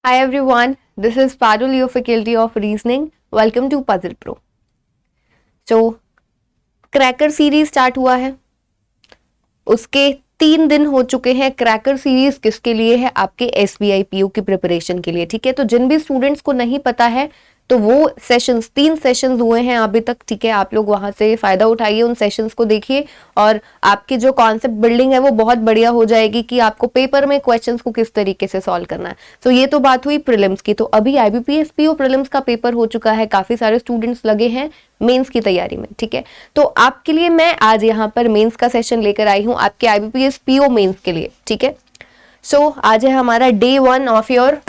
Hi everyone, this is Parul, your Faculty of Reasoning. Welcome to Puzzle Pro. So, cracker series start हुआ है, उसके 3 दिन हो चुके हैं। क्रैकर सीरीज किसके लिए है? आपके SBI PO की प्रिपरेशन के लिए। ठीक है, तो जिन भी स्टूडेंट्स को नहीं पता है तो वो सेशंस 3 सेशंस हुए हैं अभी तक। ठीक है, आप लोग वहां से फायदा उठाइए, उन सेशंस को देखिए और आपकी जो कॉन्सेप्ट बिल्डिंग है वो बहुत बढ़िया हो जाएगी कि आपको पेपर में क्वेश्चंस को किस तरीके से सॉल्व करना है। तो ये तो बात हुई प्रीलिम्स की। तो अभी IBPS PO प्रीलिम्स का पेपर हो चुका है, काफी सारे स्टूडेंट्स लगे हैं मेंस की तैयारी में। ठीक है, तो आपके लिए मैं आज यहाँ पर मेंस का सेशन लेकर आई हूँ आपके IBPS PO मेंस के लिए। ठीक है, सो आज है हमारा डे 1 ऑफ योर,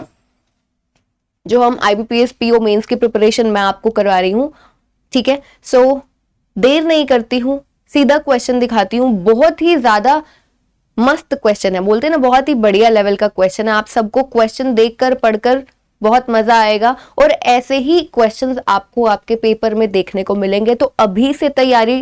जो हम IBPS PO मेंस की प्रिपरेशन मैं आपको करवा रही हूँ। ठीक है, सो देर नहीं करती हूँ, सीधा क्वेश्चन दिखाती हूँ। बहुत ही ज्यादा मस्त क्वेश्चन है, बोलते हैं ना, बहुत ही बढ़िया लेवल का क्वेश्चन है। आप सबको क्वेश्चन देखकर पढ़कर बहुत मजा आएगा और ऐसे ही क्वेश्चंस आपको आपके पेपर में देखने को मिलेंगे। तो अभी से तैयारी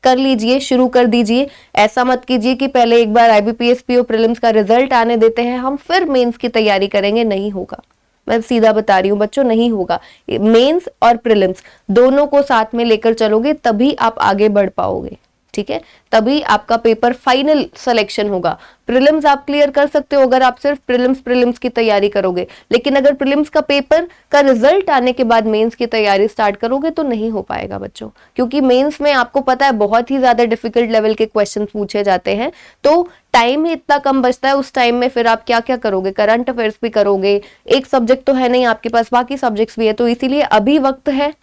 कर लीजिए, शुरू कर दीजिए। ऐसा मत कीजिए कि पहले एक बार IBPS PO प्रीलिम्स का रिजल्ट आने देते हैं हम फिर मेंस की तैयारी करेंगे। नहीं होगा, मैं सीधा बता रही हूँ बच्चों, नहीं होगा। मेंस और प्रीलिम्स दोनों को साथ में लेकर चलोगे तभी आप आगे बढ़ पाओगे। ठीक है, तभी आपका पेपर फाइनल सिलेक्शन होगा। प्रीलिम्स आप क्लियर कर सकते हो अगर आप सिर्फ प्रीलिम्स की तैयारी करोगे, लेकिन अगर प्रीलिम्स का पेपर का रिजल्ट आने के बाद मेंस की तैयारी स्टार्ट करोगे तो नहीं हो पाएगा बच्चों, क्योंकि मेंस में आपको पता है बहुत ही ज्यादा डिफिकल्ट लेवल के क्वेश्चन पूछे जाते हैं। तो टाइम ही इतना कम बचता है, उस टाइम में फिर आप क्या क्या करोगे? करंट अफेयर्स भी करोगे, एक सब्जेक्ट तो है नहीं आपके पास, बाकी सब्जेक्ट्स भी है। तो इसीलिए अभी वक्त है,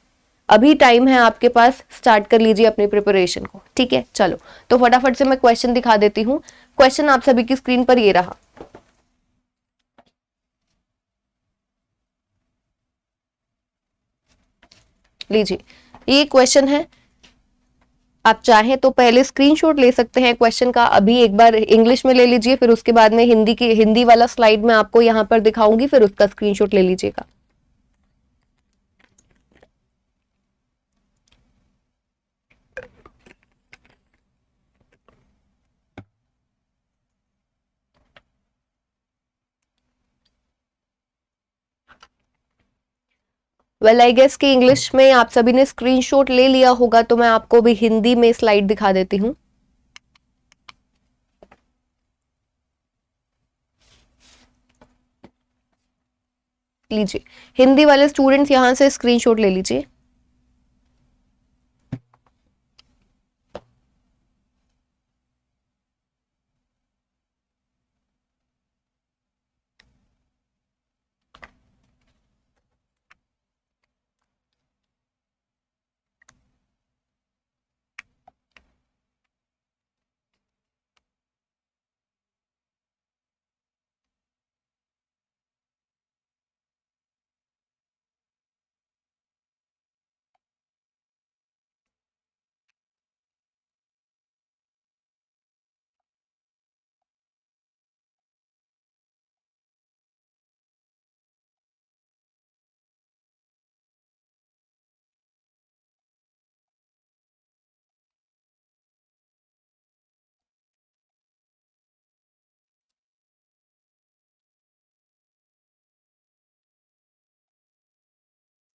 अभी टाइम है आपके पास, स्टार्ट कर लीजिए अपनी प्रिपरेशन को। ठीक है, चलो तो फटाफट से मैं क्वेश्चन दिखा देती हूँ। क्वेश्चन आप सभी की स्क्रीन पर ये रहा। लीजिए, ये क्वेश्चन है। आप चाहें तो पहले स्क्रीनशॉट ले सकते हैं क्वेश्चन का, अभी एक बार इंग्लिश में ले लीजिए, फिर उसके बाद में हिंदी वाला स्लाइड में आपको यहाँ पर दिखाऊंगी, फिर उसका स्क्रीनशॉट ले लीजिएगा। वेल आई गेस कि इंग्लिश में आप सभी ने स्क्रीनशॉट ले लिया होगा, तो मैं आपको भी हिंदी में स्लाइड दिखा देती हूँ। लीजिए, हिंदी वाले स्टूडेंट्स यहां से स्क्रीनशॉट ले लीजिए।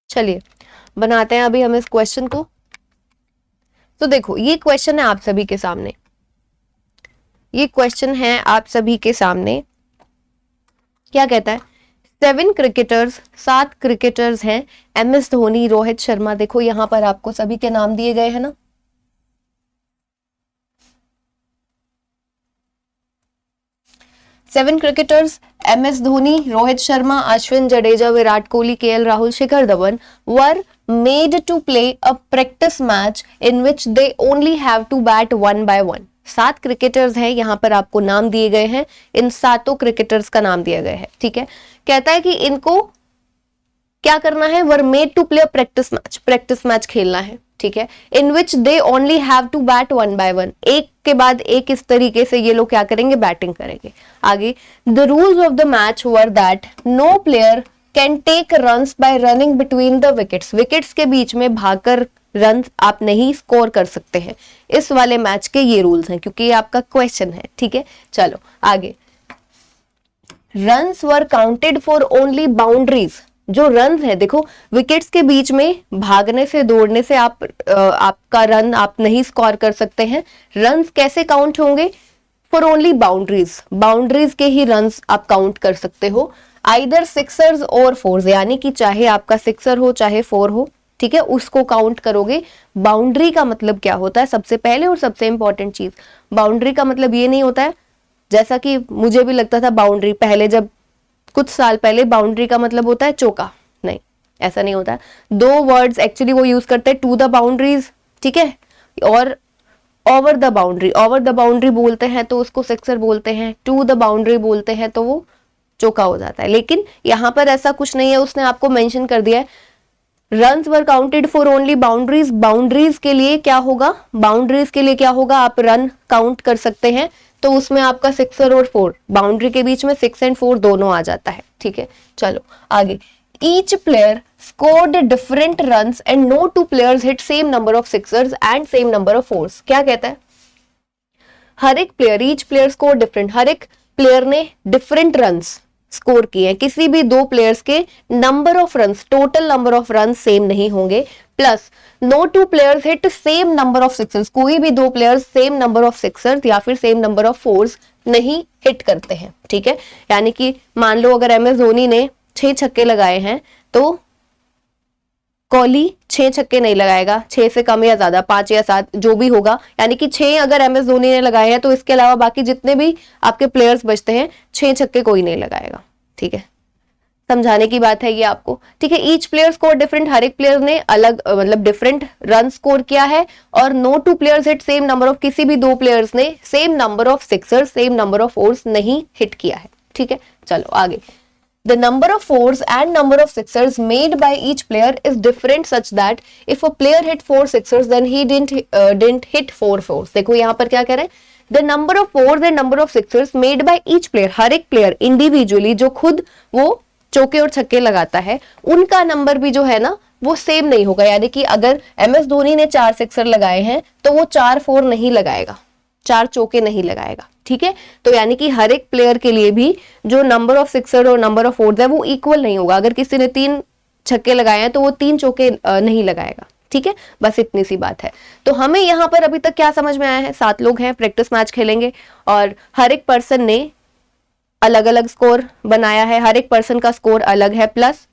चलिए बनाते हैं अभी हम इस क्वेश्चन को। तो देखो, ये क्वेश्चन है आप सभी के सामने, ये क्वेश्चन है आप सभी के सामने। क्या कहता है? 7 क्रिकेटर्स हैं। MS धोनी, रोहित शर्मा, देखो यहां पर आपको सभी के नाम दिए गए हैं ना। Seven cricketers, MS Dhoni, Rohit Sharma, Ashwin, Jadeja, Virat Kohli, KL Rahul, Shikhar Dhawan were made to play a practice match in which they only have to bat 1 by 1। 7 cricketers हैं, यहां पर आपको नाम दिए गए हैं, इन 7 क्रिकेटर्स का नाम दिया गया है। ठीक है, कहता है कि इनको क्या करना है? Were made to play practice match खेलना है। ठीक है, in which they only have to bat 1 by 1, एक के बाद एक इस तरीके से ये लोग क्या करेंगे? बैटिंग करेंगे। आगे, the rules of the match were that no player can take runs by running between the wickets. Wickets के बीच में भागकर रन आप नहीं स्कोर कर सकते हैं। इस वाले मैच के ये रूल्स हैं, क्योंकि ये आपका क्वेश्चन है। ठीक है, चलो आगे। Runs were counted for only boundaries. जो रन्स है, देखो विकेट्स के बीच में भागने से दौड़ने से आपका रन आप नहीं स्कोर कर सकते हैं। रन्स कैसे काउंट होंगे? फॉर ओनली बाउंड्रीज, बाउंड्रीज के ही रन्स आप काउंट कर सकते हो। आइदर सिक्सर्स और फोर्स, यानी कि चाहे आपका सिक्सर हो चाहे फोर हो, ठीक है, उसको काउंट करोगे। बाउंड्री का मतलब क्या होता है? सबसे पहले और सबसे इंपॉर्टेंट चीज, बाउंड्री का मतलब ये नहीं होता है, जैसा कि मुझे भी लगता था बाउंड्री पहले, जब कुछ साल पहले, बाउंड्री का मतलब होता है चौका। नहीं, ऐसा नहीं होता है। दो वर्ड्स एक्चुअली वो यूज करते हैं, टू द बाउंड्रीज, ठीक है, और over the boundary. Over the boundary बोलते हैं तो उसको सिक्सर बोलते हैं, टू द बाउंड्री बोलते हैं तो वो चौका हो जाता है। लेकिन यहां पर ऐसा कुछ नहीं है, उसने आपको मेंशन कर दिया है runs were counted for only boundaries. Boundaries के लिए क्या होगा? बाउंड्रीज के लिए क्या होगा? आप रन काउंट कर सकते हैं, तो उसमें आपका सिक्सर और फोर, बाउंड्री के बीच में 6 और 4 दोनों आ जाता है, ठीक है। चलो आगे, each player scored different runs and no two players hit same number of sixers and same number of fours. क्या कहता है? हर एक प्लेयर, ईच प्लेयर स्कोर डिफरेंट, हर एक प्लेयर ने डिफरेंट रन्स स्कोर किए हैं। किसी भी दो प्लेयर्स के number of runs, total number of run same नहीं होंगे। Plus no two players hit same number of sixers, कोई भी दो players same number of sixers या फिर सेम नंबर ऑफ फोर्स नहीं हिट करते हैं, ठीक है। यानी कि मान लो अगर एम एस धोनी ने 6 छक्के लगाए हैं तो कोहली 6 छक्के नहीं लगाएगा, 6 से कम या ज्यादा, 5 या 7 जो भी होगा। यानी कि 6 अगर एम एस धोनी ने लगाए हैं तो इसके अलावा बाकी जितने भी आपके प्लेयर्स बचते हैं 6 छक्के कोई नहीं लगाएगा, ठीक है। समझाने की बात है ये आपको, ठीक है। ईच प्लेयर स्कोर डिफरेंट, हर एक प्लेयर ने अलग मतलब डिफरेंट रन स्कोर किया है। और no two players hit same number of, किसी भी दो प्लेयर्स ने same number of sixers, same number of fours नहीं हिट किया है, ठीक है। चलो आगे, the number of fours and number of sixers made by each player is different such that if a player hit 4 sixers then he didn't hit 4 fours। देखो यहाँ पर क्या कह रहे हैं? the number of fours and number of sixers made by each player, हर एक player individually जो खुद वो चौके और छक्के लगाता है, उनका नंबर भी जो है ना वो सेम नहीं होगा। यानी कि अगर एम एस धोनी ने 4 सिक्सर लगाए हैं तो वो 4 4 नहीं लगाएगा, 4 चौके नहीं लगाएगा, ठीक है। तो यानी कि हर एक प्लेयर के लिए भी जो नंबर ऑफ सिक्सर और नंबर ऑफ फोर्स है वो इक्वल नहीं होगा। अगर किसी ने 3 छक्के लगाए हैं तो वो 3 चौके नहीं लगाएगा, ठीक है। बस इतनी सी बात है। तो हमें यहाँ पर अभी तक क्या समझ में आया है? 7 लोग हैं, प्रैक्टिस मैच खेलेंगे और हर एक पर्सन ने अलग अलग स्कोर बनाया है, हर एक पर्सन का स्कोर अलग है। Plus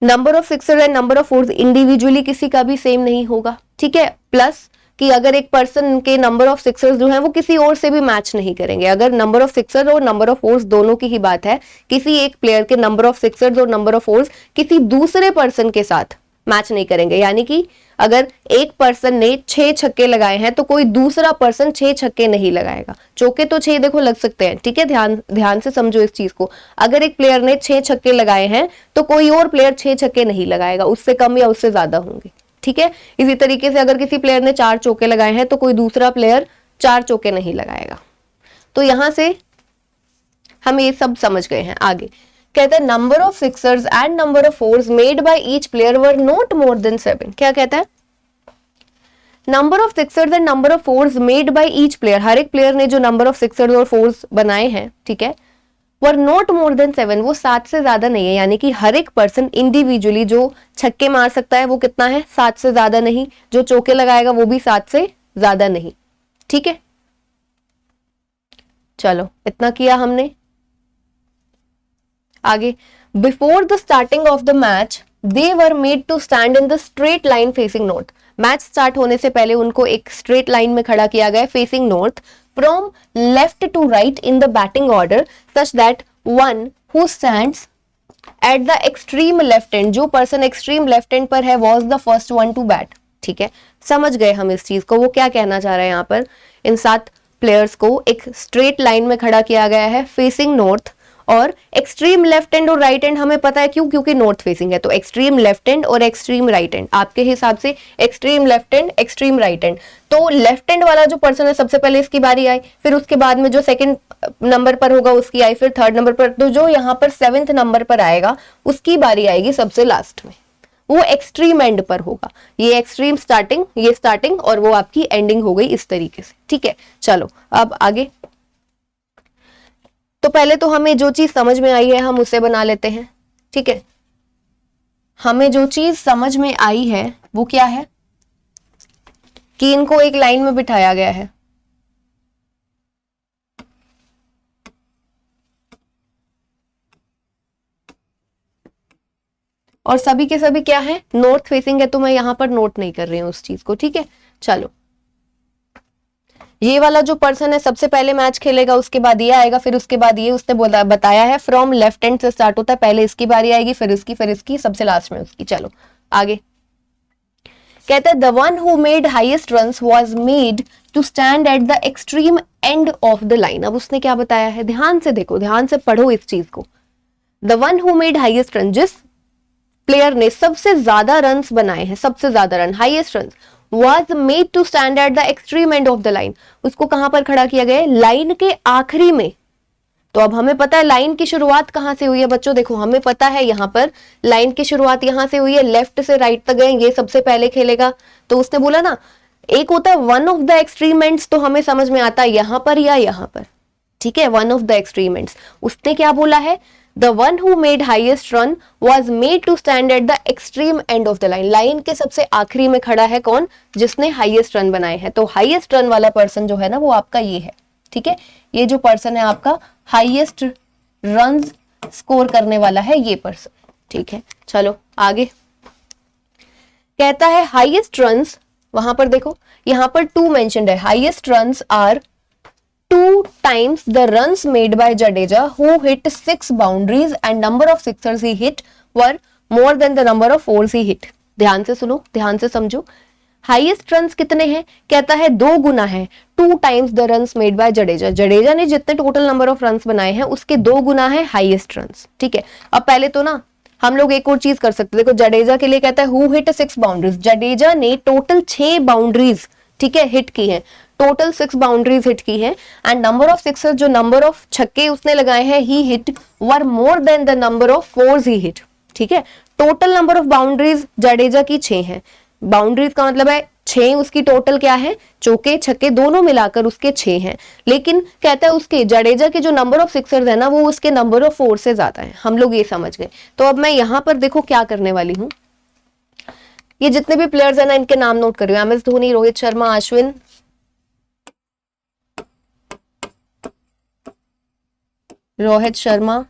number of sixer and number of force individually किसी का भी सेम नहीं होगा, ठीक है। प्लस कि अगर एक पर्सन के नंबर ऑफ सिक्सर्स जो हैं वो किसी और से भी मैच नहीं करेंगे। अगर नंबर ऑफ सिक्सर और नंबर ऑफ फोर्स दोनों की ही बात है, किसी एक प्लेयर के नंबर ऑफ सिक्सर्स और नंबर ऑफ फोर्स किसी दूसरे पर्सन के साथ मैच नहीं करेंगे। यानी कि अगर एक पर्सन ने 6 छक्के लगाए हैं तो कोई दूसरा पर्सन 6 छक्के नहीं लगाएगा। चौके तो 6 देखो लग सकते हैं, ठीक है, ध्यान से समझो इस चीज को। अगर एक प्लेयर ने 6 छक्के लगाए हैं तो कोई और प्लेयर 6 छक्के नहीं लगाएगा, उससे कम या उससे ज्यादा होंगे, ठीक है। इसी तरीके से अगर किसी प्लेयर ने 4 चौके लगाए हैं तो कोई दूसरा प्लेयर 4 चौके नहीं लगाएगा। तो यहां से हम ये सब समझ गए हैं। आगे कहता है number of sixers and number of fours made by each player were not more than 7। क्या कहता है? Number of sixers and number of fours made by each player, हर एक प्लेयर ने जो नंबर ऑफ सिक्सर्स और फोर्स बनाए हैं, ठीक है, वर नॉट मोर देन 7, वो 7 से ज्यादा नहीं है। यानी कि हर एक पर्सन इंडिविजुअली जो छक्के मार सकता है वो कितना है? 7 से ज्यादा नहीं। जो चौके लगाएगा वो भी 7 से ज्यादा नहीं, ठीक है। चलो इतना किया हमने। आगे, before the starting of the match they were made to stand in the straight line facing north. Match start होने से पहले उनको एक स्ट्रेट लाइन में खड़ा किया गया facing north, from left to right in the batting order such that one who stands at the extreme left end, जो पर्सन एक्सट्रीम लेफ्ट एंड पर है, was the first one to bat, ठीक है। समझ गए हम इस चीज को? वो क्या कहना चाह रहे हैं यहाँ पर? इन 7 प्लेयर्स को एक स्ट्रेट लाइन में खड़ा किया गया है फेसिंग नॉर्थ, और एक्सट्रीम लेफ्ट हैंड और राइट हैंड हमें पता है क्यों, क्योंकि नॉर्थ फेसिंग है। तो एक्सट्रीम लेफ्ट हैंड और एक्सट्रीम राइट हैंड, आपके हिसाब से extreme left hand, extreme right hand. तो लेफ्ट हैंड वाला जो पर्सन है सबसे पहले इसकी बारी आई, फिर उसके बाद में जो सेकंड नंबर पर होगा उसकी आई, फिर थर्ड नंबर पर, तो जो यहाँ पर 7th नंबर पर आएगा उसकी बारी आएगी सबसे लास्ट में, वो एक्सट्रीम एंड पर होगा। ये एक्सट्रीम स्टार्टिंग, ये स्टार्टिंग, और वो आपकी एंडिंग हो गई इस तरीके से, ठीक है। चलो अब आगे, तो पहले तो हमें जो चीज समझ में आई है हम उसे बना लेते हैं, ठीक है। हमें जो चीज समझ में आई है वो क्या है कि इनको एक लाइन में बिठाया गया है, और सभी के सभी क्या है, नॉर्थ फेसिंग है, तो मैं यहां पर नोट नहीं कर रही हूं उस चीज को, ठीक है। चलो, ये वाला जो पर्सन है सबसे पहले मैच खेलेगा, उसके बाद ये आएगा, फिर उसके बाद ये, उसने बोला बताया है फ्रॉम लेफ्ट हैंड से स्टार्ट होता है, पहले इसकी बारी आएगी, फिर इसकी, सबसे लास्ट में उसकी। चलो आगे कहता है the one who made highest runs was made to stand at the extreme end of the line. अब उसने क्या बताया है, ध्यान से देखो, ध्यान से पढ़ो इस चीज को। The one who made highest run, जिस प्लेयर ने सबसे ज्यादा रन्स बनाए हैं, सबसे ज्यादा run, highest run, was made to stand at the extreme end of the line, उसको कहां पर खड़ा किया गया है, लाइन के आखिरी में। तो अब हमें पता है लाइन की शुरुआत कहां से हुई है बच्चों, देखो हमें पता है यहां पर लाइन की शुरुआत यहां से हुई है, लेफ्ट से राइट तक गए, ये सबसे पहले खेलेगा। तो उसने बोला ना, एक होता है one of the extreme ends, तो हमें समझ में आता है यहां पर या यहां पर, ठीक है, one of the extreme ends. उसने क्या बोला है, The one who made highest run was made to stand at the extreme end of the line. Line के सबसे आखिरी में खड़ा है कौन, जिसने हाईएस्ट रन बनाए हैं। तो हाईएस्ट रन वाला पर्सन जो है ना वो आपका ये है, ठीक है। ये जो पर्सन है आपका हाईएस्ट रन स्कोर करने वाला है, ये पर्सन, ठीक है। चलो आगे कहता है हाईएस्ट रन्स, वहां पर देखो यहां पर 2 मेंशन्ड है, highest runs are 2 times the runs made by Jadeja, who hit 6 boundaries, and number of sixers he hit were more than the number of fours he hit. ध्यान से सुनो, ध्यान से समझो, हाईएस्ट रन्स कितने हैं, कहता है 2 गुना है, 2 times the runs made by Jadeja, Jadeja ने जितने टोटल नंबर ऑफ रन्स बनाए हैं उसके 2 गुना है हाईएस्ट रन्स, ठीक है। अब पहले तो ना हम लोग एक और चीज कर सकते हैं, देखो जडेजा के लिए कहता है हु हिट 6 बाउंड्रीज, जडेजा ने टोटल 6 बाउंड्रीज, ठीक है, हिट की है, टोटल 6 बाउंड्रीज हिट की है, एंड नंबर ऑफ सिक्सर्स, जो नंबर ऑफ छक्के उसने लगाए हैं ही hit, were more than the number of fours ही हिट, ठीक है। Total number of boundaries Jadeja की 6 है, बाउंड्रीज का मतलब है 6 उसकी टोटल क्या है, चौके छक्के दोनों मिलाकर उसके 6 हैं, लेकिन कहता है उसके जडेजा के जो नंबर ऑफ सिक्सर्स है ना वो उसके नंबर ऑफ फोर से ज्यादा है। हम लोग ये समझ गए। तो अब मैं यहां पर देखो क्या करने वाली हूं, ये जितने भी प्लेयर्स है ना इनके नाम नोट कर रही हूं, MS धोनी, रोहित शर्मा, अश्विन, रोहित शर्मा,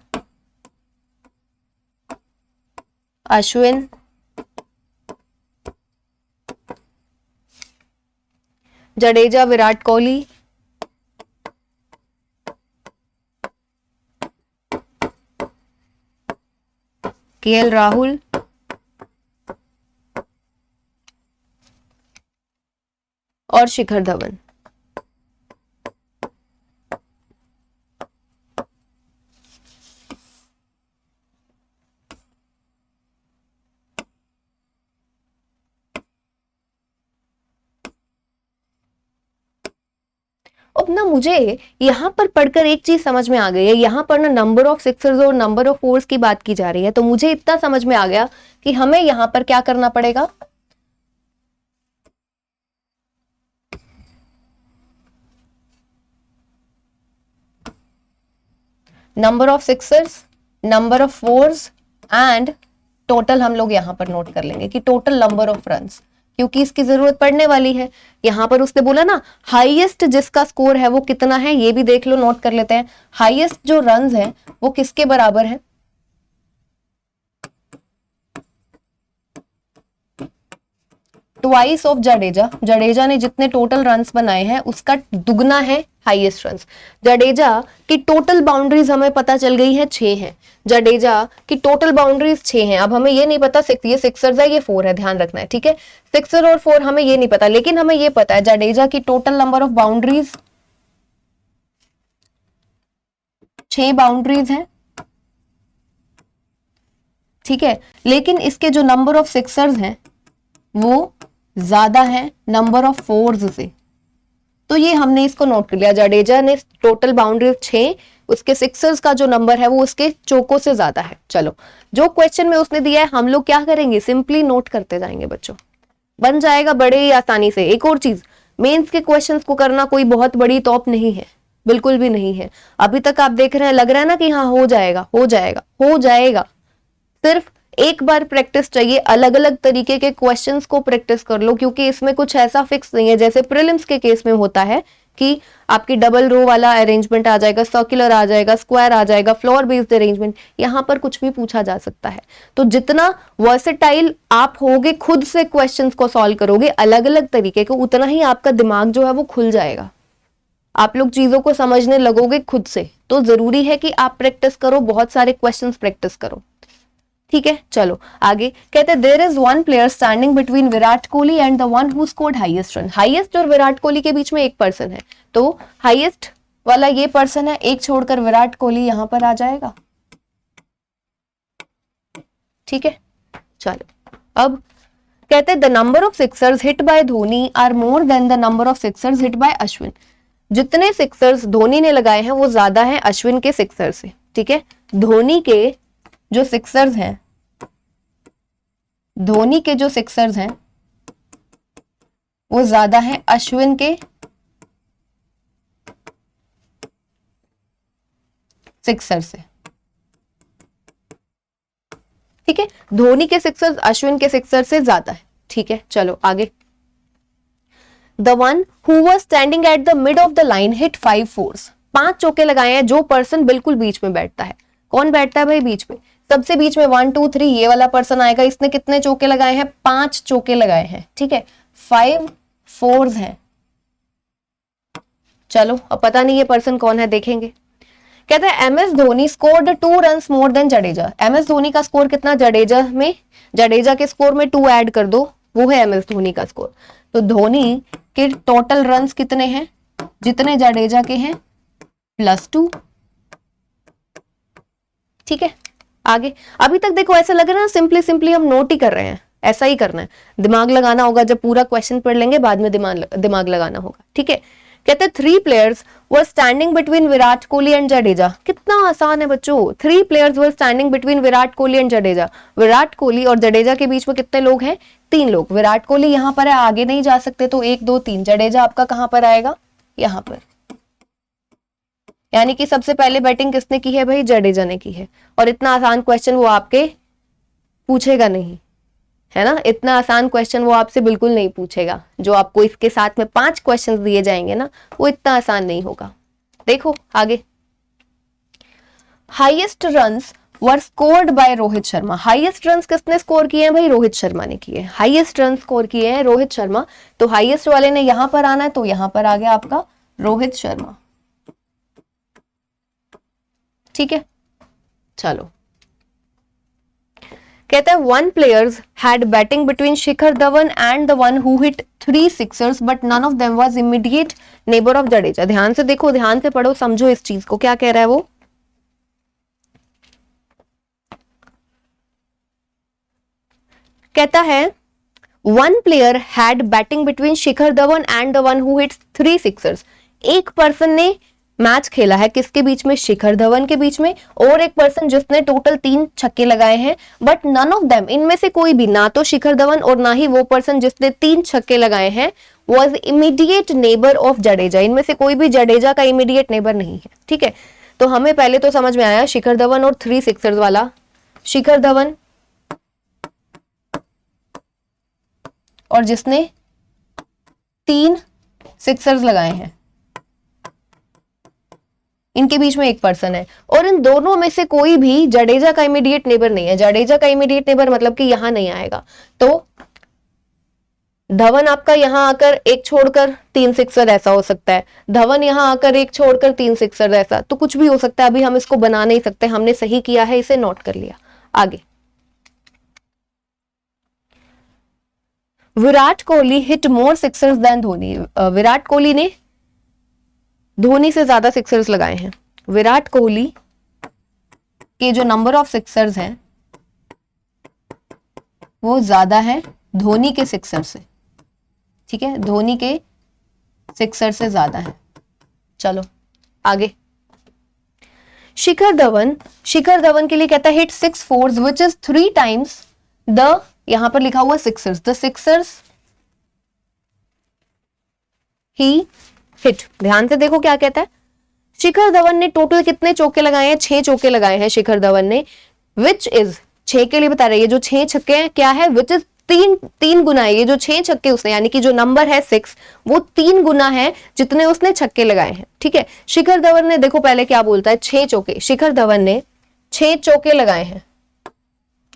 अश्विन, जडेजा, विराट कोहली, KL राहुल, और शिखर धवन। अब ना मुझे यहाँ पर पढ़कर एक चीज समझ में आ गई है, यहाँ पर ना नंबर ऑफ सिक्सर्स और नंबर ऑफ फोर्स की बात की जा रही है, तो मुझे इतना समझ में आ गया कि हमें यहाँ पर क्या करना पड़ेगा, number of Sixers, number of force and total हम लोग यहाँ पर नोट कर लेंगे कि टोटल नंबर ऑफ रन्स, क्योंकि इसकी जरूरत पड़ने वाली है। यहां पर उसने बोला ना हाईएस्ट जिसका स्कोर है वो कितना है, ये भी देख लो, नोट कर लेते हैं। हाईएस्ट जो रन्स है वो किसके बराबर है, ट्वाइस ऑफ जडेजा, जडेजा ने जितने टोटल रन्स बनाए हैं उसका दुगना है हाईएस्ट रन्स। जडेजा की टोटल बाउंड्रीज हमें पता चल गई है 6 है, जडेजा की टोटल बाउंड्रीज 6 हैं। अब हमें ये नहीं पता ये सिक्सर्स है ये 4 है, ध्यान रखना है, ठीक है। सिक्सर और 4 हमें ये नहीं पता, लेकिन हमें ये पता है जडेजा की total number of boundaries 6 boundaries है, ठीक है, लेकिन इसके जो नंबर ऑफ सिक्सर्स हैं वो ज्यादा है नंबर ऑफ फोर्स से, तो ये हमने इसको नोट कर लिया। जडेजा ने टोटल बाउंड्रीज 6, उसके सिक्सर्स का जो नंबर है वो उसके चौकों से ज्यादा है। चलो, जो क्वेश्चन में उसने दिया है हम लोग क्या करेंगे, सिंपली नोट करते जाएंगे बच्चों, बन जाएगा बड़े ही आसानी से। एक और चीज, मेंस के क्वेश्चंस को करना कोई बहुत बड़ी तौप नहीं है, बिल्कुल भी नहीं है। अभी तक आप देख रहे हैं, लग रहा है ना कि हाँ हो जाएगा हो जाएगा हो जाएगा। सिर्फ एक बार प्रैक्टिस चाहिए, अलग अलग तरीके के क्वेश्चंस को प्रैक्टिस कर लो, क्योंकि इसमें कुछ ऐसा फिक्स नहीं है जैसे प्रीलिम्स के केस में होता है कि आपकी डबल रो वाला अरेंजमेंट आ जाएगा, सर्कुलर आ जाएगा, स्क्वायर आ जाएगा, फ्लोर बेस्ड अरेंजमेंट। यहां पर कुछ भी पूछा जा सकता है। तो जितना वर्सेटाइल आप होगे, खुद से क्वेश्चंस को सॉल्व करोगे अलग अलग तरीके के, उतना ही आपका दिमाग जो है वो खुल जाएगा, आप लोग चीजों को समझने लगोगे खुद से। तो जरूरी है कि आप प्रैक्टिस करो, बहुत सारे क्वेश्चंस प्रैक्टिस करो। ठीक है, चलो आगे। कहते हैं there is one player standing between Virat Kohli and the one who scored highest run. Highest और विराट कोहली के बीच में एक पर्सन है, तो हाईएस्ट वाला ये पर्सन है, एक छोड़कर विराट कोहली यहां पर आ जाएगा। ठीक है, चलो अब कहते हैं the number of sixers hit by Dhoni are more than the number of sixers hit by Ashwin. जितने सिक्सर्स धोनी ने लगाए हैं वो ज्यादा हैं अश्विन के सिक्सर से। ठीक है, धोनी के जो सिक्सर्स हैं, धोनी के जो सिक्सर्स हैं वो ज्यादा हैं अश्विन के सिक्सर से। ठीक है, धोनी के सिक्सर्स अश्विन के सिक्सर से ज्यादा है। ठीक है, चलो आगे। The one who was standing at the mid of the line hit 5 force. 5 चौके लगाए हैं। जो पर्सन बिल्कुल बीच में बैठता है, कौन बैठता है भाई बीच में, सबसे बीच में 1 2 3 ये वाला पर्सन आएगा। इसने कितने चौके लगाए हैं, 5 चौके लगाए हैं। ठीक है, 5 फोर्स हैं। चलो अब पता नहीं ये पर्सन कौन है, देखेंगे। कहते हैं M S Dhoni scored 2 runs more than Jadeja. M S Dhoni का स्कोर कितना, जडेजा में, जडेजा के स्कोर में 2 ऐड कर दो, वो है एम एस धोनी का स्कोर। तो धोनी के टोटल रन्स कितने हैं, जितने जडेजा के हैं +2। ठीक है, आगे। अभी तक देखो ऐसा लग रहा है ना सिंपली हम नोट ही कर रहे हैं, ऐसा ही करना है। दिमाग लगाना होगा, जब पूरा क्वेश्चन पढ़ लेंगे बाद में दिमाग लगाना होगा। ठीक है, कहते हैं 3 players were standing between Virat Kohli and Jadeja. कितना आसान है बच्चों, 3 players were standing between Virat Kohli and Jadeja. Virat Kohli और जडेजा के बीच में कितने लोग हैं, 3 लोग। विराट कोहली यहां पर है, आगे नहीं जा सकते, तो 1 2 3। जडेजा आपका कहां पर आएगा, यहां पर। यानी कि सबसे पहले बैटिंग किसने की है भाई, जडेजा ने की है। और इतना आसान क्वेश्चन वो आपके पूछेगा नहीं, है ना। इतना आसान क्वेश्चन वो आपसे बिल्कुल नहीं पूछेगा। जो आपको इसके साथ में 5 क्वेश्चंस दिए जाएंगे ना, वो इतना आसान नहीं होगा। देखो आगे। Highest runs were scored by Rohit Sharma. Highest runs किसने स्कोर किए हैं भाई, रोहित शर्मा ने किए हैं। हाईएस्ट रन स्कोर किए हैं रोहित शर्मा। तो हाईएस्ट वाले ने यहां पर आना है, तो यहां पर आ गया आपका रोहित शर्मा। ठीक है, चलो। कहते हैं 1 players had batting between Shikhar Dhawan and the one who hit 3 sixers but none of them was immediate neighbour of Jadeja. ध्यान से देखो, ध्यान से पढ़ो, समझो इस चीज को, क्या कह रहा है वो। कहता है 1 player had batting between Shikhar Dhawan and the one who hit 3 Sixers. एक पर्सन ने मैच खेला है किसके बीच में, शिखर धवन के बीच में, और एक पर्सन जिसने टोटल 3 छक्के लगाए हैं। बट नन ऑफ देम, इनमें से कोई भी, ना तो शिखर धवन और ना ही वो पर्सन जिसने 3 छक्के लगाए हैं, was immediate neighbour of Jadeja. इनमें से कोई भी जडेजा का इमीडिएट नेबर नहीं है। ठीक है, तो हमें पहले तो समझ में आया शिखर धवन और 3 सिक्सर्स वाला। शिखर धवन और जिसने 3 सिक्सर्स लगाए हैं, इनके बीच में एक पर्सन है, और इन दोनों में से कोई भी जडेजा का इमीडिएट नेबर नहीं है। जडेजा का इमीडिएट नेबर मतलब कि यहां नहीं आएगा। तो धवन आपका यहां आकर 1 छोड़कर 3 सिक्सर, ऐसा हो सकता है। धवन यहां आकर 1 छोड़कर 3 सिक्सर, ऐसा तो कुछ भी हो सकता है। अभी हम इसको बना नहीं सकते, हमने सही किया है, इसे नोट कर लिया। आगे। विराट कोहली हिट मोर सिक्सर्स देन धोनी। विराट कोहली ने धोनी से ज्यादा सिक्सर्स लगाए हैं। विराट कोहली के जो नंबर ऑफ सिक्सर्स हैं वो ज्यादा है धोनी के सिक्सर से। ठीक है, धोनी के सिक्सर से ज्यादा है। चलो आगे। शिखर धवन के लिए कहता है hit 6 force which is 3 times the, यहां पर लिखा हुआ Sixers, the Sixers he hit. ध्यान से देखो क्या कहता है, शिखर धवन ने टोटल कितने चौके लगाए हैं? 6 चौके लगाए हैं शिखर धवन ने, विच इज 6 के लिए बता रहे हैं, ये जो 6 छक्के हैं क्या है, विच इज तीन गुना है, ये जो 6 छक्के उसने, यानी कि जो नंबर है 6 वो 3 गुना है जितने उसने छक्के लगाए हैं। ठीक है, शिखर धवन ने देखो पहले क्या बोलता है, 6 चौके, शिखर धवन ने 6 चौके लगाए हैं।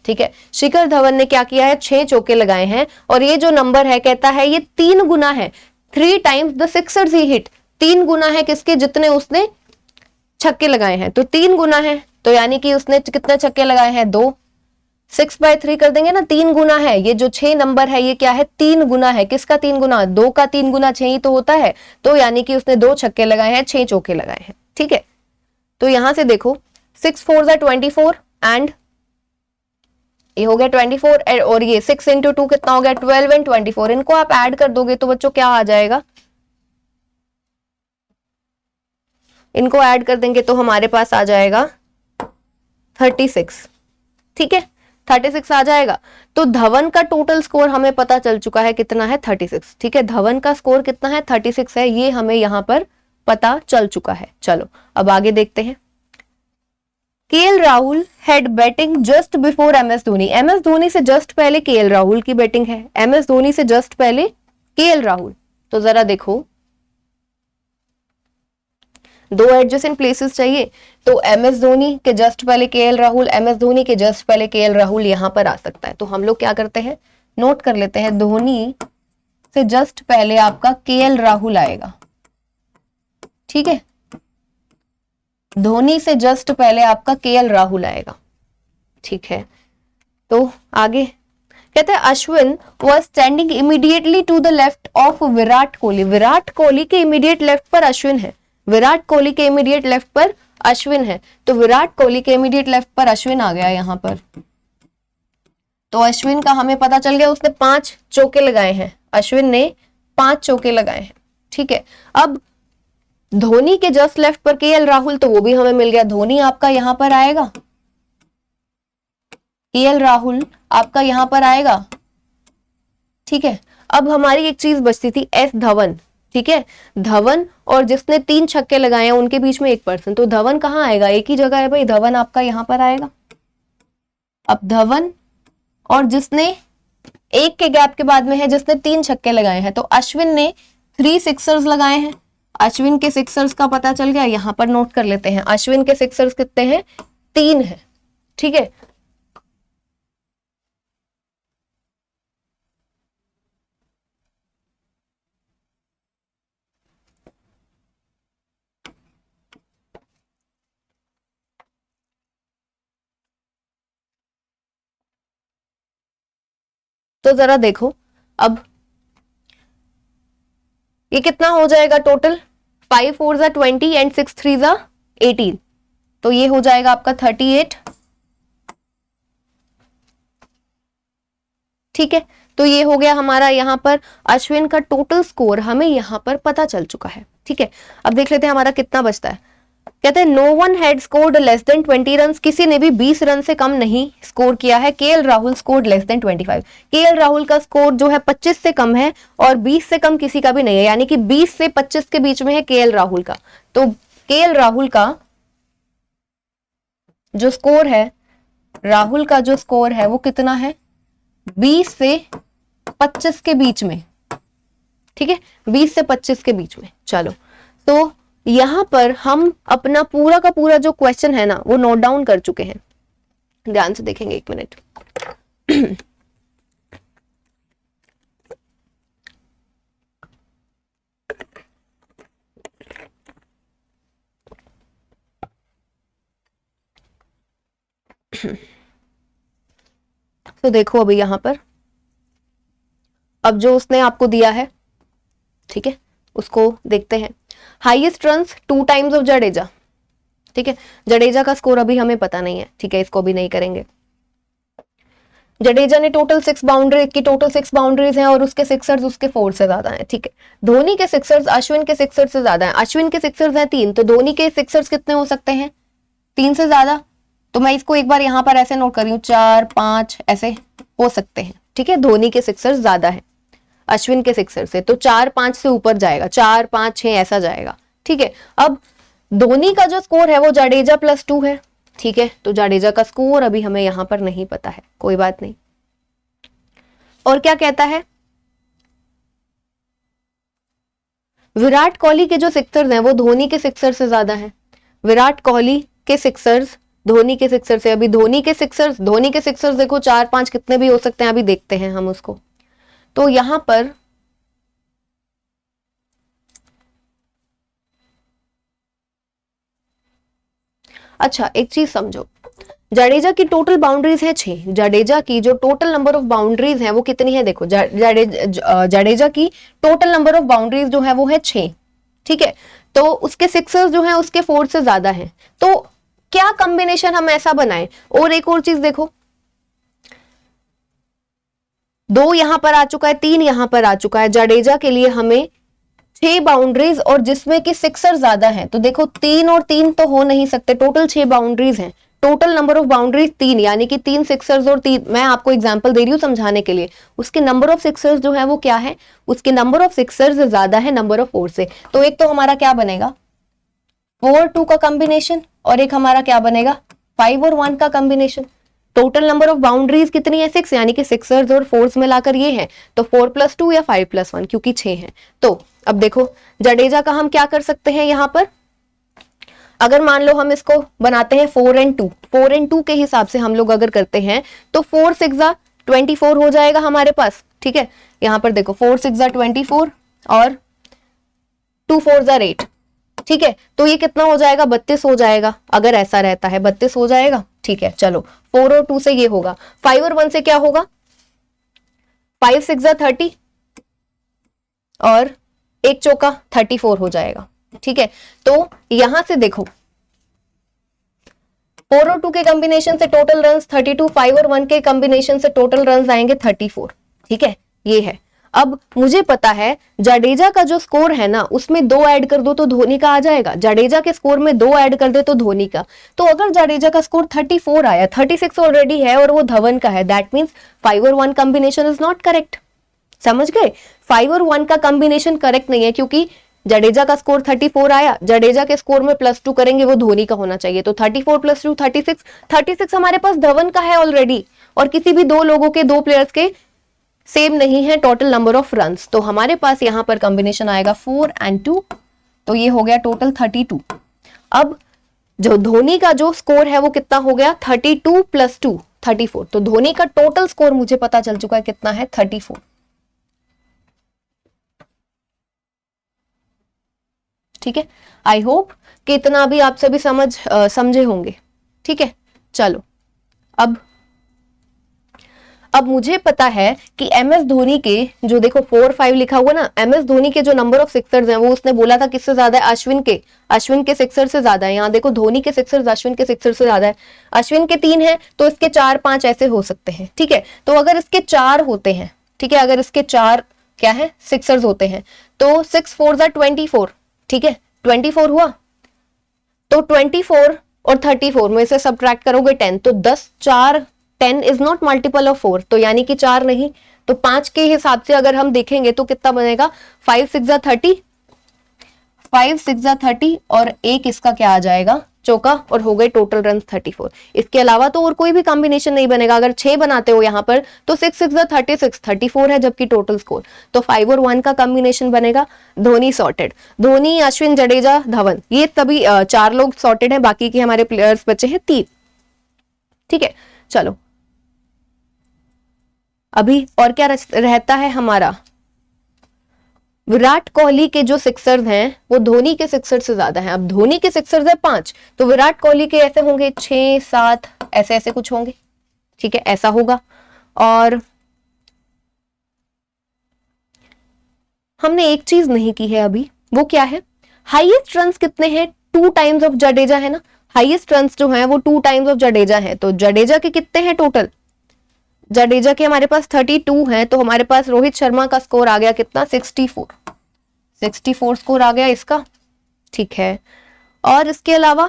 ठीक है, शिखर धवन ने क्या किया है, 6 चौके लगाए हैं, और ये जो नंबर है कहता है ये 3 गुना है, 3 times the Sixers he hit, 3 गुना है किसके, जितने उसने छक्के लगाए हैं, तो 3 गुना है, तो यानी कि उसने कितने छक्के लगाए हैं, 2, 6/3 कर देंगे ना, 3 गुना है, ये जो 6 नंबर है ये क्या है, 3 गुना है, किसका 3 गुना, 2 का 3 गुना 6 ही तो होता है, तो यानी कि उसने 2 छक्के लगाए हैं, 6 चौके लगाए हैं। ठीक है, तो यहां से देखो 6 4 24 एंड ये हो गया 24, और ये 6 × 2 कितना हो गया, 12 एंड 24, इनको आप ऐड कर दोगे तो बच्चों क्या आ जाएगा, इनको ऐड कर देंगे तो हमारे पास आ जाएगा 36। ठीक है, 36 आ जाएगा। तो धवन का टोटल स्कोर हमें पता चल चुका है कितना है, 36। ठीक है, धवन का स्कोर कितना है, 36 है, ये हमें यहां पर पता चल चुका है। चलो अब आगे देखते हैं। KL Rahul had batting just before MS Dhoni, MS Dhoni से जस्ट पहले केएल राहुल की बैटिंग है, एमएस धोनी से जस्ट पहले केएल राहुल। तो जरा देखो, 2 एडजेसेंट प्लेसेस चाहिए, तो एमएस धोनी के जस्ट पहले केएल राहुल, एमएस धोनी के जस्ट पहले केएल राहुल यहां पर आ सकता है। तो हम लोग क्या करते हैं, नोट कर लेते हैं, धोनी से जस्ट पहले आपका केएल राहुल आएगा। ठीक है, धोनी से जस्ट पहले आपका केएल राहुल आएगा। ठीक है, तो आगे कहते हैं Ashwin was standing immediately to the left of Virat Kohli, Virat Kohli के इमीडिएट लेफ्ट पर अश्विन है, विराट कोहली के इमीडिएट लेफ्ट पर अश्विन है, तो विराट कोहली के इमीडिएट लेफ्ट पर अश्विन आ गया यहां पर। तो अश्विन का हमें पता चल गया, उसने 5 चौके लगाए हैं, अश्विन ने 5 चौके लगाए हैं। ठीक है, अब धोनी के जस्ट लेफ्ट पर केएल राहुल, तो वो भी हमें मिल गया, धोनी आपका यहां पर आएगा, केएल राहुल आपका यहां पर आएगा। ठीक है, अब हमारी एक चीज बचती थी, एस धवन। ठीक है, धवन और जिसने 3 छक्के लगाए हैं उनके बीच में 1 पर्सन, तो धवन कहां आएगा, एक ही जगह है भाई, धवन आपका यहां पर आएगा। अब धवन और जिसने 1 के गैप के बाद में है, जिसने 3 छक्के लगाए हैं, तो अश्विन ने 3 सिक्सर्स लगाए हैं, अश्विन के सिक्सर्स का पता चल गया, यहां पर नोट कर लेते हैं, अश्विन के सिक्सर्स कितने हैं, 3 है। ठीक है, तो जरा देखो अब ये कितना हो जाएगा टोटल, 5 4 20 एंड 6 3 18, तो ये हो जाएगा आपका 38। ठीक है, तो ये हो गया हमारा यहां पर अश्विन का टोटल स्कोर हमें यहां पर पता चल चुका है। ठीक है, अब देख लेते हैं हमारा कितना बचता है। कहते हैं no one had scored less than 20 run, किसी ने भी 20 रन से कम नहीं स्कोर किया है, KL Rahul scored less then 25, KL Rahul का स्कोर जो है 25 से कम है और 20 से कम किसी का भी नहीं है, यानी कि 20 से 25 के बीच में है केएल राहुल का। तो केएल राहुल का जो स्कोर है, राहुल का जो स्कोर है वो कितना है, 20 से 25 के बीच में। ठीक है, 20 से 25 के बीच में। चलो, तो यहां पर हम अपना पूरा का पूरा जो क्वेश्चन है ना वो नोट डाउन कर चुके हैं, ध्यान से देखेंगे, 1 मिनट। तो देखो अभी यहां पर अब जो उसने आपको दिया है, ठीक है, उसको देखते हैं। Highest runs 2 times of Jadeja. ठीक है, जडेजा का स्कोर अभी हमें पता नहीं है, ठीक है, इसको भी नहीं करेंगे। जडेजा ने टोटल 6 बाउंड्रीज हैं और उसके सिक्सर्स उसके 4 से ज्यादा हैं। ठीक है, धोनी के सिक्सर्स अश्विन के सिक्सर्स से ज्यादा हैं, अश्विन के सिक्सर्स हैं 3, तो धोनी के सिक्सर्स कितने हो सकते हैं, 3 से ज्यादा। तो मैं इसको एक बार यहां पर ऐसे नोट कर रही हूँ, 4 5 ऐसे हो सकते हैं। ठीक है, धोनी के सिक्सर्स ज्यादा है अश्विन के सिक्सर से, तो 4 5 से ऊपर जाएगा, 4 5 6 ऐसा जाएगा। ठीक है, अब धोनी का जो स्कोर है वो जडेजा +2 है, ठीक है, तो जडेजा का स्कोर अभी हमें यहां पर नहीं पता है, कोई बात नहीं। और क्या कहता है, विराट कोहली के जो सिक्सर्स हैं वो धोनी के सिक्सर से ज्यादा हैं। विराट कोहली के सिक्सर्स धोनी के सिक्सर से, अभी धोनी के सिक्सर्स देखो 4-5 कितने भी हो सकते हैं, अभी देखते हैं हम उसको। तो यहां पर अच्छा एक चीज समझो, जडेजा की टोटल बाउंड्रीज है 6, जडेजा की जो टोटल नंबर ऑफ बाउंड्रीज है वो कितनी है, देखो जडेजा की टोटल नंबर ऑफ बाउंड्रीज जो है वो है 6, ठीक है, तो उसके सिक्सर्स जो है उसके 4 से ज्यादा है। तो क्या कॉम्बिनेशन हम ऐसा बनाए। और एक और चीज देखो, 2 यहां पर आ चुका है, 3 यहां पर आ चुका है, जडेजा के लिए हमें 6 बाउंड्रीज और जिसमें कि सिक्सर ज्यादा है, तो देखो 3 और 3 तो हो नहीं सकते, टोटल 6 बाउंड्रीज हैं, टोटल नंबर ऑफ बाउंड्रीज 3, यानी कि 3 सिक्सर्स और 3, मैं आपको एग्जांपल दे रही हूं समझाने के लिए, उसके नंबर ऑफ सिक्सर्स जो है वो क्या है, उसके नंबर ऑफ सिक्सर्स ज्यादा है नंबर ऑफ 4 से। तो एक तो हमारा क्या बनेगा 4-2 का कॉम्बिनेशन, और एक हमारा क्या बनेगा 5 और 1 का combination. Total number of boundaries कितनी है 6, यानी कि सिक्सर्स और 4s मिलाकर ये है, तो 4+2 या 5+1, क्योंकि 6 है। तो अब देखो जडेजा का हम क्या कर सकते हैं यहां पर, अगर मान लो हम इसको बनाते हैं 4 and 2 के हिसाब से हम लोग अगर करते हैं तो 4 6 24 हो जाएगा हमारे पास, ठीक है, यहां पर देखो 4 6 24 और 2 4 8, ठीक है, तो ये कितना हो जाएगा 32 हो जाएगा, अगर ऐसा रहता है 32 हो जाएगा, ठीक है। चलो 4 और 2 से ये होगा, 5 और 1 से क्या होगा, 5 6 30 और एक चौका 34 हो जाएगा, ठीक है। तो यहां से देखो 4 और 2 के कॉम्बिनेशन से टोटल रन्स 32, 5 और 1 के कॉम्बिनेशन से टोटल रन्स आएंगे 34, ठीक है, ये है। अब मुझे पता है जडेजा का जो स्कोर है ना उसमें 2 ऐड कर दो तो धोनी का आ जाएगा, जडेजा के स्कोर में 2 ऐड कर दे तो धोनी का। तो अगर जडेजा का स्कोर 34 आया, 36 ऑलरेडी है और वो धवन का है, दैट मींस 5 और 1 कॉम्बिनेशन इज नॉट करेक्ट। समझ गए, 5 और 1 का कॉम्बिनेशन करेक्ट नहीं है, क्योंकि जडेजा का स्कोर 34 आया, जडेजा के स्कोर में +2 करेंगे वो धोनी का होना चाहिए, तो 34 + 2 36 हमारे पास धवन का है ऑलरेडी, और किसी भी 2 लोगों के 2 प्लेयर्स के सेम नहीं है टोटल नंबर ऑफ रन्स, तो हमारे पास यहां पर कॉम्बिनेशन आएगा 4 and 2, तो ये हो गया टोटल 32। अब जो धोनी का जो स्कोर है वो कितना हो गया 32 + 2 34, तो धोनी का टोटल स्कोर मुझे पता चल चुका है कितना है 34, ठीक है। आई होप कि इतना भी आप सभी समझे होंगे, ठीक है। चलो अब मुझे पता है कि MS धोनी के जो देखो 4 5 लिखा हुआ ना, MS धोनी के जो नंबर ऑफ सिक्सर्स हैं वो उसने बोला था किससे ज्यादा है, अश्विन के सिक्सर से ज्यादा है। यहाँ देखो धोनी के सिक्सर्स अश्विन के सिक्सर से ज्यादा है, अश्विन के 3 है तो इसके 4-5 ऐसे हो सकते हैं, ठीक है। तो अगर इसके 4 होते हैं, ठीक है, अगर इसके 4 क्या है सिक्सर्स होते हैं तो 6 4 24, ठीक है, 24 हुआ, तो 24 और 34 में से सब्ट्रैक्ट करोगे 10, तो 10 4 10 इज नॉट मल्टीपल ऑफ 4, तो यानी कि 4 नहीं, तो 5 के हिसाब से अगर हम देखेंगे तो कितना बनेगा 5 6 30 और एक इसका क्या आ जाएगा चौका, और हो गए टोटल रन 34। इसके अलावा तो और कोई भी कॉम्बिनेशन नहीं बनेगा। अगर 6 बनाते हो यहाँ पर तो 6 6 36 34 है जबकि टोटल स्कोर, तो 5 और 1 का कॉम्बिनेशन बनेगा। धोनी सॉर्टेड, धोनी अश्विन जडेजा धवन ये सभी 4 लोग सॉर्टेड है, बाकी के हमारे प्लेयर्स बचे हैं 3, ठीक है। चलो अभी और क्या रहता है हमारा, विराट कोहली के जो सिक्सर्स हैं वो धोनी के सिक्सर से ज्यादा हैं। अब धोनी के सिक्सर्स है 5, तो विराट कोहली के ऐसे होंगे 6 7 ऐसे ऐसे कुछ होंगे, ठीक है, ऐसा होगा। और हमने एक चीज नहीं की है अभी, वो क्या है, हाईएस्ट रन्स कितने हैं 2 टाइम्स ऑफ जडेजा है ना, हाईएस्ट रन्स जो है वो 2 टाइम्स ऑफ जडेजा है, तो जडेजा के कितने हैं टोटल, जडेजा के हमारे पास 32 है, तो हमारे पास रोहित शर्मा का स्कोर आ गया कितना 64 स्कोर आ गया इसका, ठीक है। और इसके अलावा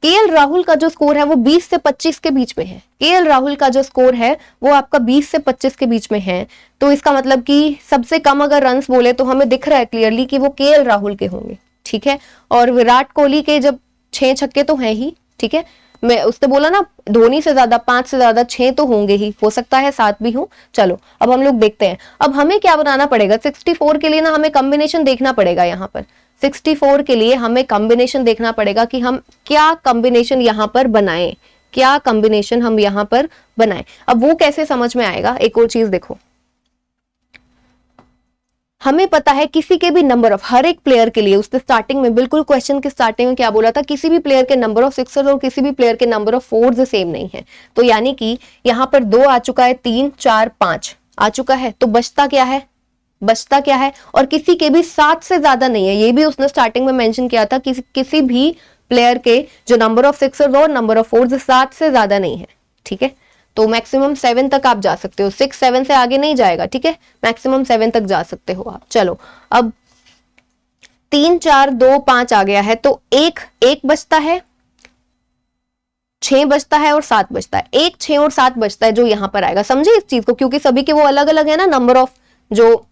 केएल राहुल का जो स्कोर है वो 20 से 25 के बीच में है, केएल राहुल का जो स्कोर है वो आपका 20 से 25 के बीच में है, तो इसका मतलब कि सबसे कम अगर रन्स बोले तो हमें दिख रहा है क्लियरली कि वो केएल राहुल के होंगे, ठीक है। और विराट कोहली के जब 6 छक्के तो हैं ही, ठीक है, मैं उसने बोला ना धोनी से ज्यादा 5 से ज्यादा 6 तो होंगे ही, हो सकता है 7 भी हो। चलो अब हम लोग देखते हैं, अब हमें क्या बनाना पड़ेगा 64 के लिए ना, हमें कॉम्बिनेशन देखना पड़ेगा। यहाँ पर 64 के लिए हमें कॉम्बिनेशन देखना पड़ेगा कि हम क्या कॉम्बिनेशन यहाँ पर बनाएं, क्या कॉम्बिनेशन हम यहाँ पर बनाएं। अब वो कैसे समझ में आएगा, एक और चीज देखो, हमें पता है किसी के भी नंबर ऑफ, हर एक प्लेयर के लिए, उसने स्टार्टिंग में बिल्कुल क्वेश्चन के स्टार्टिंग में क्या बोला था, किसी भी प्लेयर के नंबर ऑफ सिक्सर और किसी भी प्लेयर के नंबर ऑफ फोर्स सेम नहीं है। तो यानी कि यहाँ पर 2 आ चुका है, 3 4 5 आ चुका है, तो बचता क्या है, बचता क्या है, और किसी के भी 7 से ज्यादा नहीं है, ये भी उसने स्टार्टिंग में मेंशन किया था, किसी भी प्लेयर के जो नंबर ऑफ सिक्सर और नंबर ऑफ फोर्स 7 से ज्यादा नहीं है, ठीक है। तो मैक्सिमम 7 तक आप जा सकते हो, 6 7 से आगे नहीं जाएगा, ठीक है, मैक्सिमम 7 तक जा सकते हो आप। चलो अब 3 4 2 5 आ गया है, तो एक बचता है, 6 बचता है और 7 बचता है, 1 6 और 7 बचता है जो यहां पर आएगा। समझे इस चीज को, क्योंकि सभी के वो अलग अलग है ना, नंबर ऑफ जो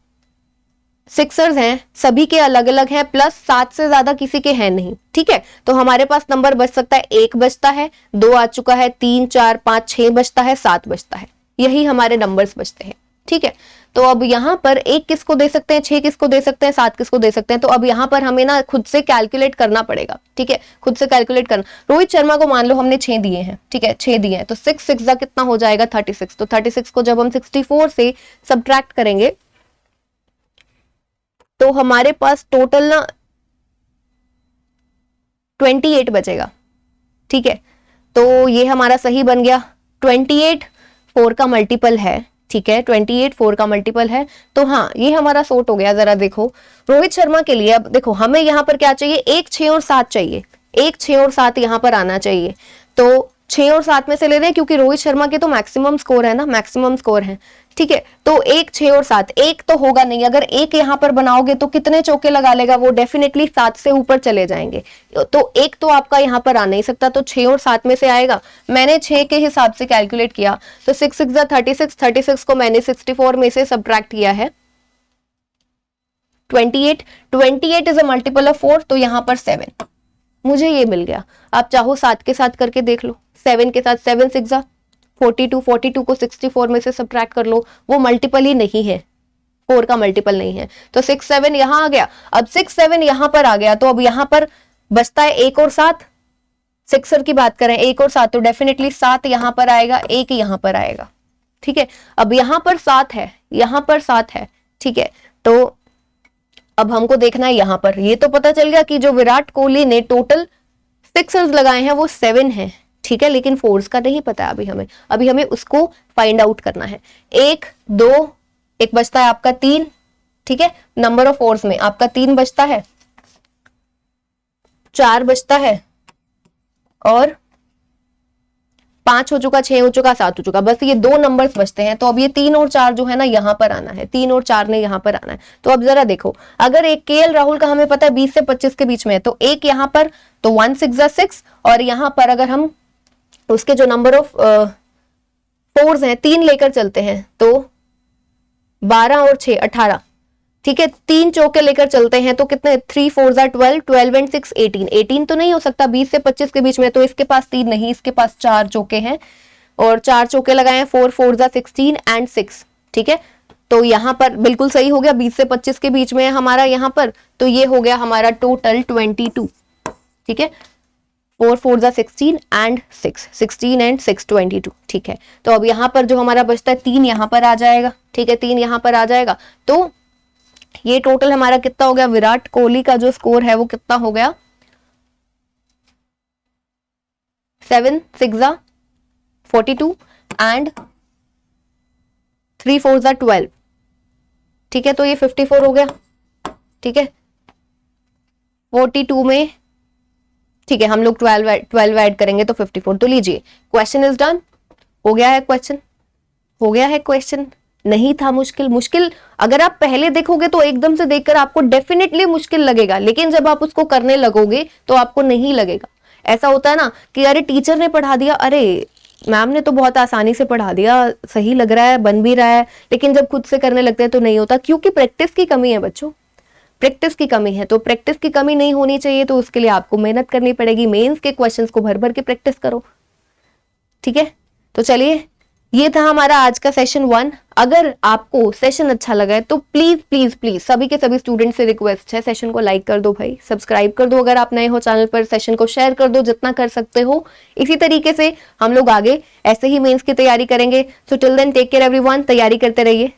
सिक्सर्स हैं सभी के अलग अलग हैं, प्लस 7 से ज्यादा किसी के हैं नहीं, ठीक है। तो हमारे पास नंबर बच सकता है, 1 बचता है, 2 आ चुका है, 3 4 5 6 बचता है, 7 बचता है, यही हमारे नंबर्स बचते हैं, ठीक है। तो अब यहाँ पर 1 किसको दे सकते हैं, 6 किसको दे सकते हैं, 7 किसको दे सकते हैं। तो अब यहाँ पर हमें ना खुद से कैलकुलेट करना पड़ेगा, ठीक है, खुद से कैलकुलेट करना। रोहित शर्मा को मान लो हमने 6 दिए हैं, ठीक है, 6 दिए हैं, तो 6 6 का कितना हो जाएगा 36। तो 36 को जब हम 64 से सब्ट्रैक्ट करेंगे तो हमारे पास टोटल ना 28 बचेगा, ठीक है। तो ये हमारा सही बन गया, 28 4 का मल्टीपल है, ठीक है, 28 4 का मल्टीपल है। तो हाँ ये हमारा सोर्ट हो गया। जरा देखो रोहित शर्मा के लिए, अब देखो हमें यहाँ पर क्या चाहिए, 1 6 और 7 चाहिए, 1 6 और 7 यहाँ पर आना चाहिए। तो 6 और 7 में से ले रहे हैं क्योंकि रोहित शर्मा के तो मैक्सिमम स्कोर है ना, मैक्सिमम स्कोर है, ठीक है। तो 1 6 और 7, 1 तो होगा नहीं, अगर 1 यहाँ पर बनाओगे तो कितने चौके लगा लेगा वो, डेफिनेटली 7 से ऊपर चले जाएंगे। तो 1 तो आपका यहाँ पर आ नहीं सकता, तो 6 और 7 में से आएगा। मैंने 6 के हिसाब से कैलकुलेट किया, तो 6 6 36, 36 को मैंने 64 में से सब्ट्रैक्ट किया है 28, 28 इज अ मल्टीपल ऑफ 4, तो यहाँ पर 7 मुझे ये मिल गया। आप चाहो 7 के साथ करके देख लो, 7 के साथ 7 6 42, 42 को 64 में से सब्ट्रैक्ट कर लो, वो मल्टीपल ही नहीं है, 4 का मल्टीपल नहीं है। तो 6 7 यहां आ गया, अब 6 7 यहां पर आ गया, तो अब यहां पर बचता है 1 और 7। सिक्सर की बात करें 1 और 7, तो डेफिनेटली 7 यहां पर आएगा, 1 यहां पर आएगा, ठीक है। अब यहां पर 7 है, यहां पर 7 है, ठीक है। तो अब हमको देखना है यहां पर, ये तो पता चल गया कि जो विराट कोहली ने टोटल सिक्सर्स लगाए हैं वो 7 हैं, ठीक है, लेकिन फोर्स का नहीं पता है अभी हमें उसको फाइंड आउट करना है। 1 2 एक बचता है आपका 3, ठीक है, नंबर ऑफ फोर्स में आपका 3 बचता है, 4 बचता है, और 5 हो चुका, 6 हो चुका, 7 हो चुका, बस ये 2 नंबर्स बचते हैं। तो अब ये 3 और 4 जो है ना यहाँ पर आना है, 3 और 4 ने यहाँ पर आना है। तो अब जरा देखो, अगर एक केएल राहुल का हमें पता है 20 से 25 के बीच में है, तो एक यहाँ पर, तो 1 6 6, और यहाँ पर अगर हम उसके जो नंबर ऑफ फोर्स हैं 3 लेकर चलते हैं, तो 12 और 6 18, ठीक है, 3 चौके लेकर चलते हैं तो कितने, 3 4 12, 12 एंड 6 18, 18 तो नहीं हो सकता 20 से 25 के बीच में, तो इसके पास 3 नहीं, इसके पास 4 चौके हैं, और 4 चौके लगाए हैं, 4 4 16 एंड 6, ठीक है। तो यहाँ पर बिल्कुल सही हो गया, 20 से 25 के बीच में है हमारा यहाँ पर, तो ये हो गया हमारा टोटल 22, ठीक है, 4 4 16 एंड 6, 16 एंड 6 22, ठीक है। तो अब यहाँ पर जो हमारा बचता है 3 यहाँ पर आ जाएगा, ठीक है, 3 यहाँ पर आ जाएगा। तो ये टोटल हमारा कितना हो गया, विराट कोहली का जो स्कोर है वो कितना हो गया, 7 6 42 एंड 3 4 12, ठीक है। तो ये 54 हो गया, ठीक है, 42 में, ठीक है, हम लोग 12 ऐड करेंगे तो 54। तो लीजिए क्वेश्चन इज डन, हो गया है क्वेश्चन, हो गया है क्वेश्चन, नहीं था मुश्किल अगर आप पहले देखोगे तो एकदम से देखकर आपको डेफिनेटली मुश्किल लगेगा, लेकिन जब आप उसको करने लगोगे तो आपको नहीं लगेगा। ऐसा होता है ना कि अरे टीचर ने पढ़ा दिया, अरे मैम ने तो बहुत आसानी से पढ़ा दिया, सही लग रहा है, बन भी रहा है, लेकिन जब खुद से करने लगते हैं तो नहीं होता, क्योंकि प्रैक्टिस की कमी है बच्चों, प्रैक्टिस की कमी है, तो प्रैक्टिस की कमी नहीं होनी चाहिए, तो उसके लिए आपको मेहनत करनी पड़ेगी। मेंस के क्वेश्चंस को भर भर के प्रैक्टिस करो, ठीक है। तो चलिए, ये था हमारा आज का सेशन 1। अगर आपको सेशन अच्छा लगा है तो प्लीज प्लीज प्लीज सभी के सभी स्टूडेंट से रिक्वेस्ट है, सेशन को लाइक कर दो भाई, सब्सक्राइब कर दो अगर आप नए हो चैनल पर, सेशन को शेयर कर दो जितना कर सकते हो। इसी तरीके से हम लोग आगे ऐसे ही मेंस की तैयारी करेंगे। So till then take care everyone, तैयारी करते रहिए।